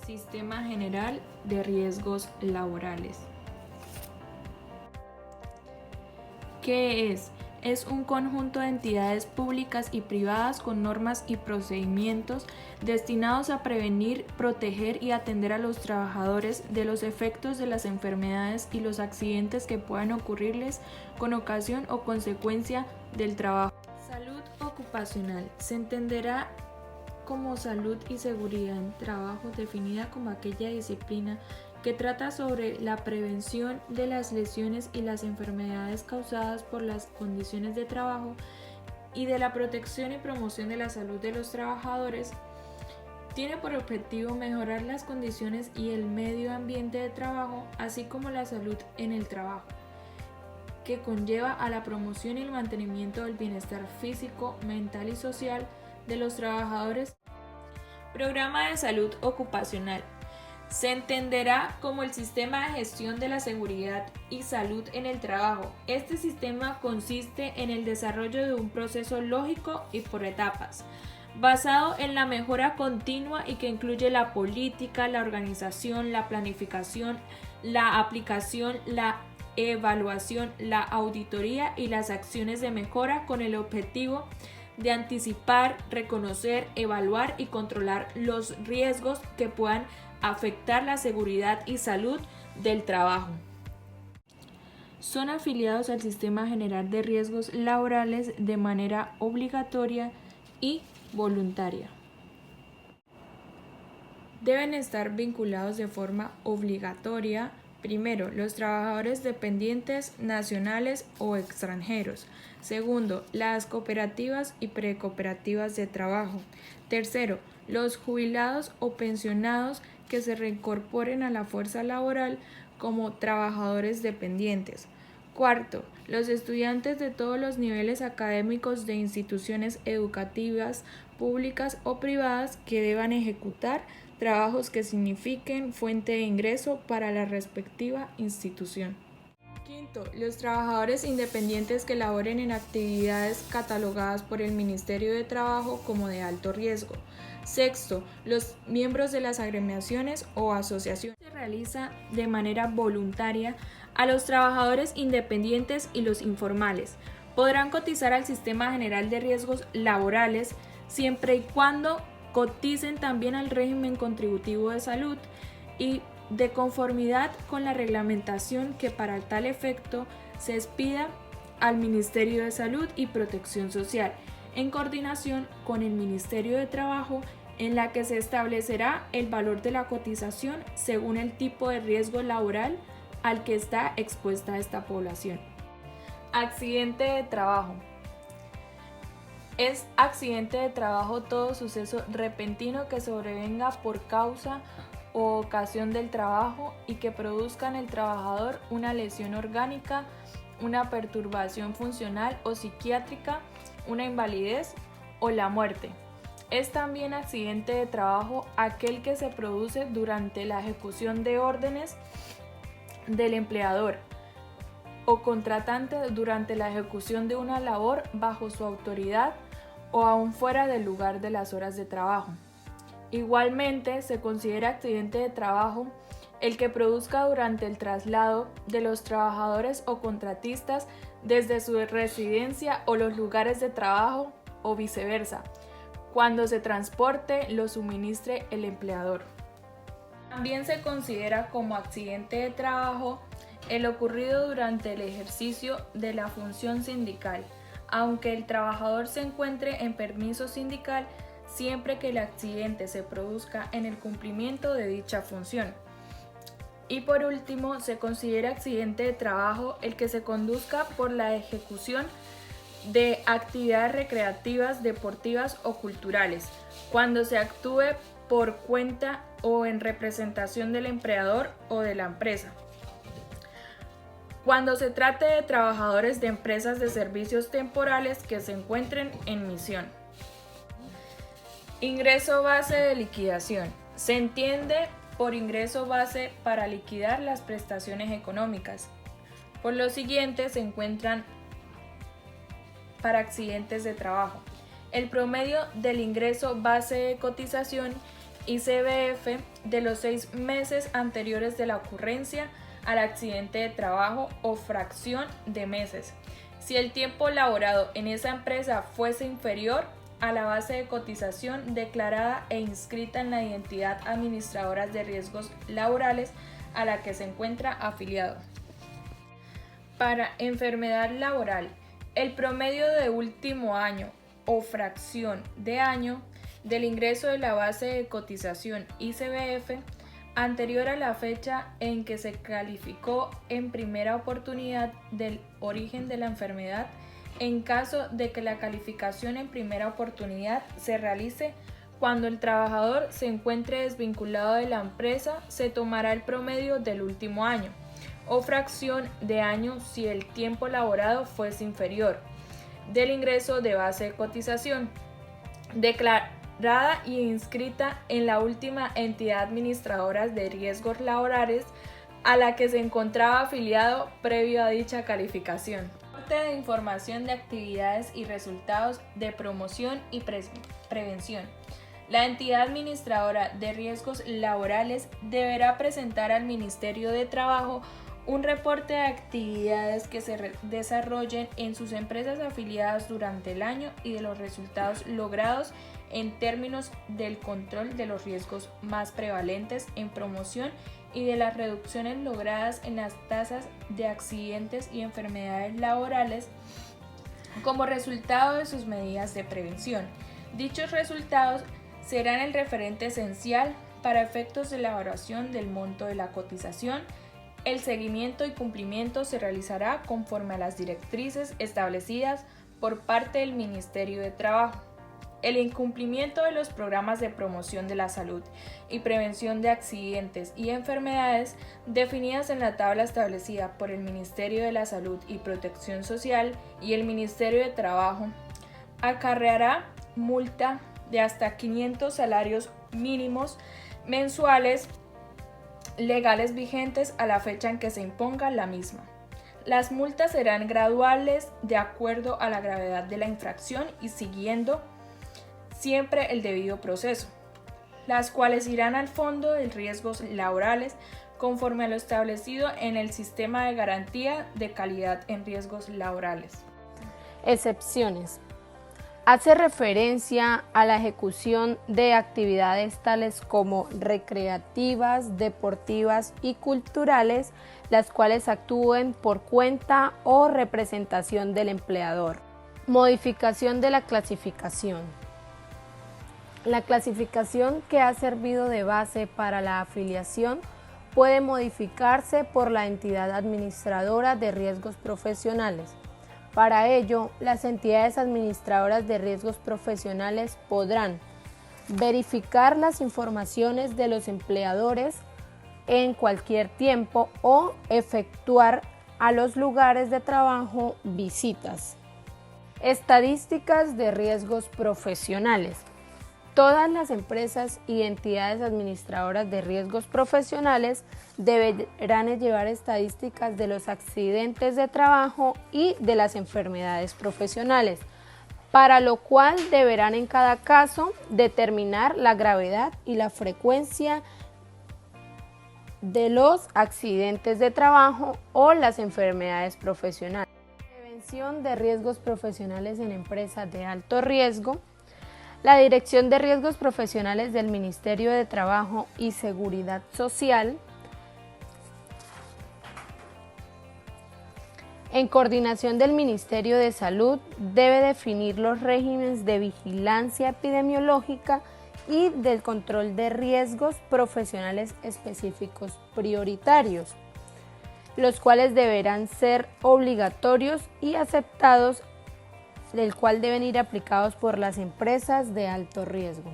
Sistema General de Riesgos Laborales. ¿Qué es? Es un conjunto de entidades públicas y privadas con normas y procedimientos destinados a prevenir, proteger y atender a los trabajadores de los efectos de las enfermedades y los accidentes que puedan ocurrirles con ocasión o consecuencia del trabajo. Salud ocupacional. Se entenderá como salud y seguridad en trabajo, definida como aquella disciplina que trata sobre la prevención de las lesiones y las enfermedades causadas por las condiciones de trabajo y de la protección y promoción de la salud de los trabajadores. Tiene por objetivo mejorar las condiciones y el medio ambiente de trabajo, así como la salud en el trabajo, que conlleva a la promoción y el mantenimiento del bienestar físico, mental y social de los trabajadores. Programa de salud ocupacional. Se entenderá como el sistema de gestión de la seguridad y salud en el trabajo. Este sistema consiste en el desarrollo de un proceso lógico y por etapas, basado en la mejora continua y que incluye la política, la organización, la planificación, la aplicación, la evaluación, la auditoría y las acciones de mejora con el objetivo de anticipar, reconocer, evaluar y controlar los riesgos que puedan afectar la seguridad y salud del trabajo. Son afiliados al Sistema General de Riesgos Laborales de manera obligatoria y voluntaria. Deben estar vinculados de forma obligatoria, primero, los trabajadores dependientes nacionales o extranjeros. Segundo, las cooperativas y precooperativas de trabajo. Tercero, los jubilados o pensionados que se reincorporen a la fuerza laboral como trabajadores dependientes. Cuarto, los estudiantes de todos los niveles académicos de instituciones educativas, públicas o privadas que deban ejecutar trabajos que signifiquen fuente de ingreso para la respectiva institución. Quinto, los trabajadores independientes que laboren en actividades catalogadas por el Ministerio de Trabajo como de alto riesgo. Sexto, los miembros de las agremiaciones o asociaciones. Se realiza de manera voluntaria a los trabajadores independientes y los informales. Podrán cotizar al Sistema General de Riesgos Laborales siempre y cuando coticen también al régimen contributivo de salud y de conformidad con la reglamentación que para tal efecto se expida al Ministerio de Salud y Protección Social, en coordinación con el Ministerio de Trabajo, en la que se establecerá el valor de la cotización según el tipo de riesgo laboral al que está expuesta esta población. Accidente de trabajo. Es accidente de trabajo todo suceso repentino que sobrevenga por causa o ocasión del trabajo y que produzca en el trabajador una lesión orgánica, una perturbación funcional o psiquiátrica, una invalidez o la muerte. Es también accidente de trabajo aquel que se produce durante la ejecución de órdenes del empleador o contratante durante la ejecución de una labor bajo su autoridad o aún fuera del lugar de las horas de trabajo. Igualmente, se considera accidente de trabajo el que produzca durante el traslado de los trabajadores o contratistas desde su residencia o los lugares de trabajo o viceversa, cuando se transporte lo suministre el empleador. También se considera como accidente de trabajo el ocurrido durante el ejercicio de la función sindical, aunque el trabajador se encuentre en permiso sindical, siempre que el accidente se produzca en el cumplimiento de dicha función. Y por último, se considera accidente de trabajo el que se conduzca por la ejecución de actividades recreativas, deportivas o culturales, cuando se actúe por cuenta o en representación del empleador o de la empresa. Cuando se trate de trabajadores de empresas de servicios temporales que se encuentren en misión. Ingreso base de liquidación. Se entiende por ingreso base para liquidar las prestaciones económicas. Por lo siguiente se encuentran para accidentes de trabajo. El promedio del ingreso base de cotización ICBF de los 6 meses anteriores de la ocurrencia al accidente de trabajo o fracción de meses, si el tiempo laborado en esa empresa fuese inferior a la base de cotización declarada e inscrita en la entidad administradora de riesgos laborales a la que se encuentra afiliado. Para enfermedad laboral, el promedio de último año o fracción de año del ingreso de la base de cotización ICBF anterior a la fecha en que se calificó en primera oportunidad del origen de la enfermedad, en caso de que la calificación en primera oportunidad se realice cuando el trabajador se encuentre desvinculado de la empresa, se tomará el promedio del último año o fracción de año si el tiempo laborado fuese inferior del ingreso de base de cotización declarada y inscrita en la última entidad administradora de riesgos laborales a la que se encontraba afiliado previo a dicha calificación. De información de actividades y resultados de promoción y prevención. La entidad administradora de riesgos laborales deberá presentar al Ministerio de Trabajo un reporte de actividades que se desarrollen en sus empresas afiliadas durante el año y de los resultados logrados en términos del control de los riesgos más prevalentes en promoción y de las reducciones logradas en las tasas de accidentes y enfermedades laborales como resultado de sus medidas de prevención. Dichos resultados serán el referente esencial para efectos de la evaluación del monto de la cotización. El seguimiento y cumplimiento se realizará conforme a las directrices establecidas por parte del Ministerio de Trabajo. El incumplimiento de los programas de promoción de la salud y prevención de accidentes y enfermedades definidas en la tabla establecida por el Ministerio de la Salud y Protección Social y el Ministerio de Trabajo acarreará multa de hasta 500 salarios mínimos mensuales legales vigentes a la fecha en que se imponga la misma. Las multas serán graduales de acuerdo a la gravedad de la infracción y siguiendo siempre el debido proceso, las cuales irán al fondo de riesgos laborales conforme a lo establecido en el sistema de garantía de calidad en riesgos laborales. Excepciones. Hace referencia a la ejecución de actividades tales como recreativas, deportivas y culturales, las cuales actúen por cuenta o representación del empleador. Modificación de la clasificación. La clasificación que ha servido de base para la afiliación puede modificarse por la entidad administradora de riesgos profesionales. Para ello, las entidades administradoras de riesgos profesionales podrán verificar las informaciones de los empleadores en cualquier tiempo o efectuar a los lugares de trabajo visitas. Estadísticas de riesgos profesionales. Todas las empresas y entidades administradoras de riesgos profesionales deberán llevar estadísticas de los accidentes de trabajo y de las enfermedades profesionales, para lo cual deberán en cada caso determinar la gravedad y la frecuencia de los accidentes de trabajo o las enfermedades profesionales. Prevención de riesgos profesionales en empresas de alto riesgo. La Dirección de Riesgos Profesionales del Ministerio de Trabajo y Seguridad Social, en coordinación del Ministerio de Salud, debe definir los regímenes de vigilancia epidemiológica y del control de riesgos profesionales específicos prioritarios, los cuales deberán ser obligatorios y aceptados, del cual deben ir aplicados por las empresas de alto riesgo.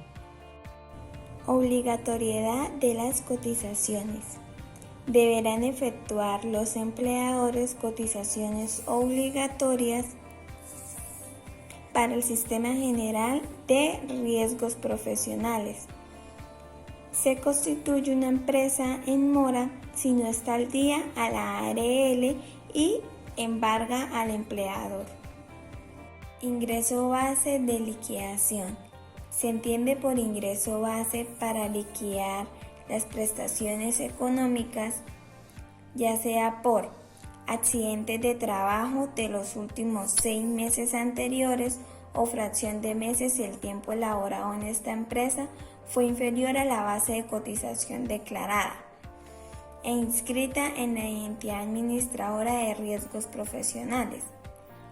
Obligatoriedad de las cotizaciones. Deberán efectuar los empleadores cotizaciones obligatorias para el Sistema General de Riesgos Profesionales. Se constituye una empresa en mora si no está al día a la ARL y embarga al empleador. Ingreso base de liquidación. Se entiende por ingreso base para liquidar las prestaciones económicas, ya sea por accidentes de trabajo de los últimos 6 meses anteriores o fracción de meses si el tiempo elaborado en esta empresa fue inferior a la base de cotización declarada e inscrita en la entidad administradora de riesgos profesionales,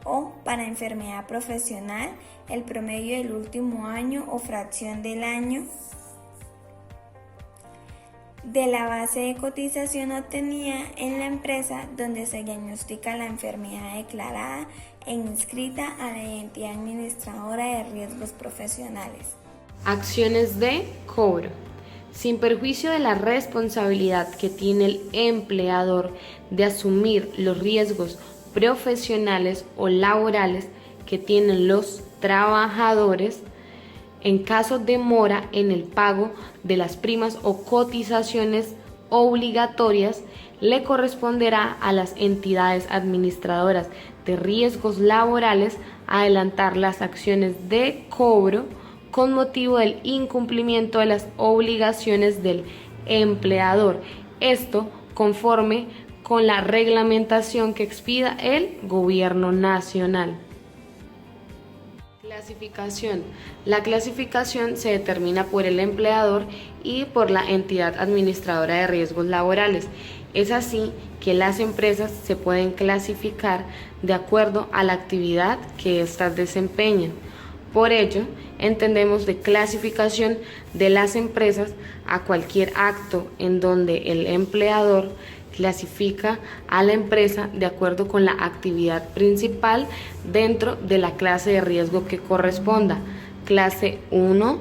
o para enfermedad profesional el promedio del último año o fracción del año de la base de cotización obtenida en la empresa donde se diagnostica la enfermedad declarada e inscrita a la entidad administradora de riesgos profesionales. Acciones de cobro. Sin perjuicio de la responsabilidad que tiene el empleador de asumir los riesgos profesionales o laborales que tienen los trabajadores, en caso de mora en el pago de las primas o cotizaciones obligatorias, le corresponderá a las entidades administradoras de riesgos laborales adelantar las acciones de cobro con motivo del incumplimiento de las obligaciones del empleador. Esto conforme con la reglamentación que expida el Gobierno Nacional. Clasificación. La clasificación se determina por el empleador y por la entidad administradora de riesgos laborales. Es así que las empresas se pueden clasificar de acuerdo a la actividad que éstas desempeñan. Por ello, entendemos de clasificación de las empresas a cualquier acto en donde el empleador clasifica a la empresa de acuerdo con la actividad principal dentro de la clase de riesgo que corresponda, clase 1,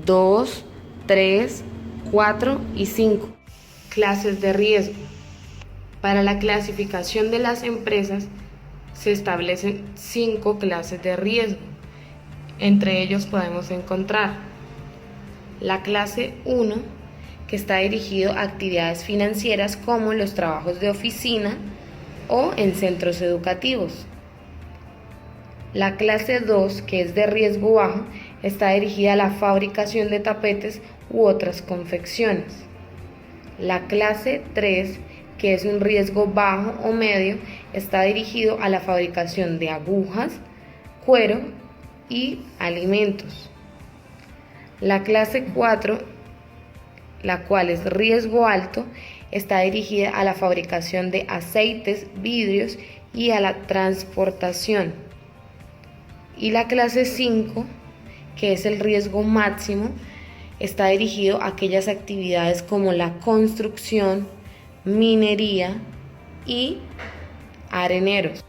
2, 3, 4 y 5. Clases de riesgo. Para la clasificación de las empresas se establecen 5 clases de riesgo. Entre ellos podemos encontrar la clase 1, que está dirigido a actividades financieras como los trabajos de oficina o en centros educativos. La clase 2, que es de riesgo bajo, está dirigida a la fabricación de tapetes u otras confecciones. La clase 3, que es un riesgo bajo o medio, está dirigido a la fabricación de agujas, cuero y alimentos. La clase 4, la cual es riesgo alto, está dirigida a la fabricación de aceites, vidrios y a la transportación. Y la clase 5, que es el riesgo máximo, está dirigido a aquellas actividades como la construcción, minería y areneros.